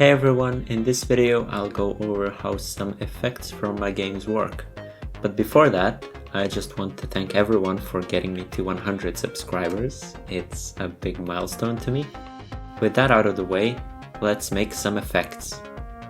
Hey everyone, in this video I'll go over how some effects from my games work. But before that, I just want to thank everyone for getting me to 100 subscribers. It's a big milestone to me. With that out of the way, let's make some effects.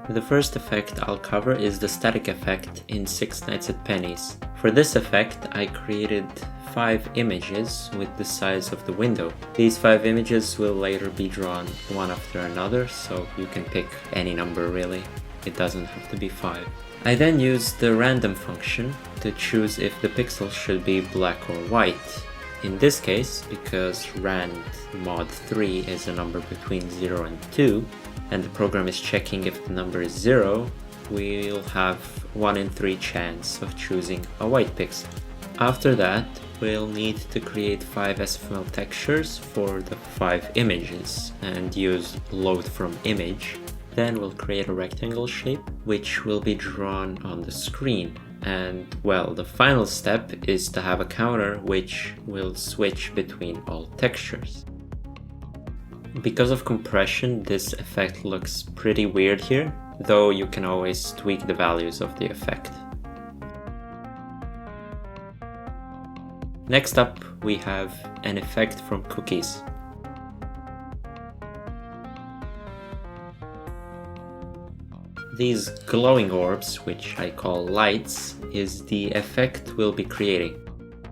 The first effect I'll cover is the static effect in Six Nights at Penny's. For this effect, I created 5 images with the size of the window. These 5 images will later be drawn one after another, so you can pick any number really. It doesn't have to be 5. I then used the random function to choose if the pixels should be black or white. In this case, because rand mod 3 is a number between 0 and 2, and the program is checking if the number is 0, we'll have 1 in 3 chance of choosing a white pixel. After that, we'll need to create 5 SFML textures for the 5 images and use load from image. Then we'll create a rectangle shape which will be drawn on the screen. And well, the final step is to have a counter which will switch between all textures. Because of compression, this effect looks pretty weird here, though you can always tweak the values of the effect. Next up, we have an effect from cookies. These glowing orbs, which I call lights, is the effect we'll be creating.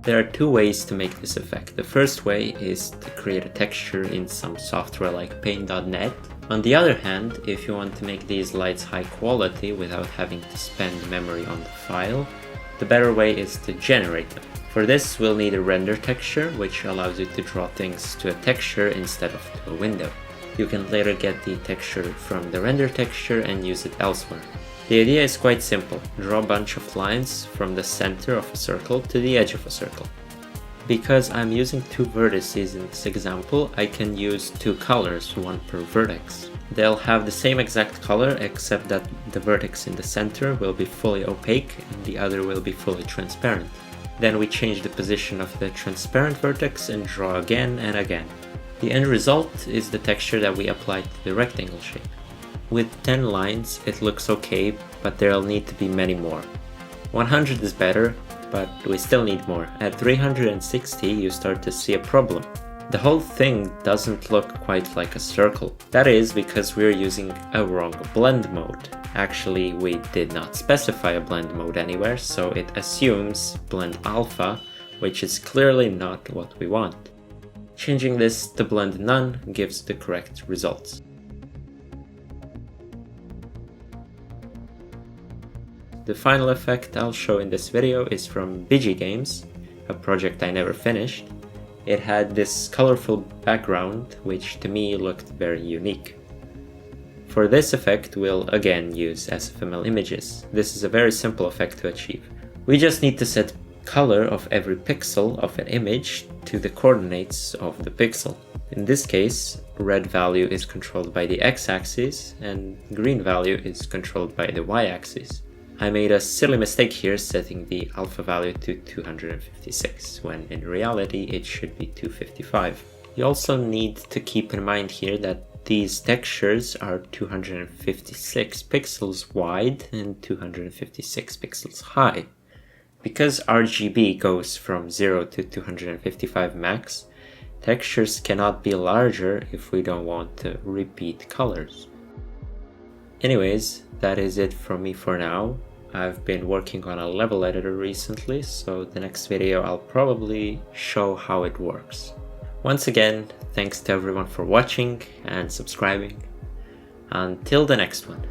There are 2 ways to make this effect. The first way is to create a texture in some software like paint.net. On the other hand, if you want to make these lights high quality without having to spend memory on the file, the better way is to generate them. For this, we'll need a render texture, which allows you to draw things to a texture instead of to a window. You can later get the texture from the render texture and use it elsewhere. The idea is quite simple. Draw a bunch of lines from the center of a circle to the edge of a circle. Because I'm using 2 vertices in this example, I can use 2 colors, 1 per vertex. They'll have the same exact color, except that the vertex in the center will be fully opaque and the other will be fully transparent. Then we change the position of the transparent vertex and draw again and again. The end result is the texture that we applied to the rectangle shape. With 10 lines, it looks okay, but there'll need to be many more. 100 is better, but we still need more. At 360, you start to see a problem. The whole thing doesn't look quite like a circle. That is because we're using a wrong blend mode. Actually, we did not specify a blend mode anywhere, so it assumes blend alpha, which is clearly not what we want. Changing this to blend none gives the correct results. The final effect I'll show in this video is from Bigigames, a project I never finished. It had this colorful background, which to me looked very unique. For this effect, we'll again use SFML images. This is a very simple effect to achieve. We just need to set color of every pixel of an image to the coordinates of the pixel. In this case, red value is controlled by the x-axis and green value is controlled by the y-axis. I made a silly mistake here setting the alpha value to 256, when in reality it should be 255. You also need to keep in mind here that these textures are 256 pixels wide and 256 pixels high. Because RGB goes from 0 to 255 max, textures cannot be larger if we don't want to repeat colors. Anyways, that is it from me for now. I've been working on a level editor recently, so the next video I'll probably show how it works. Once again, thanks to everyone for watching and subscribing. Until the next one.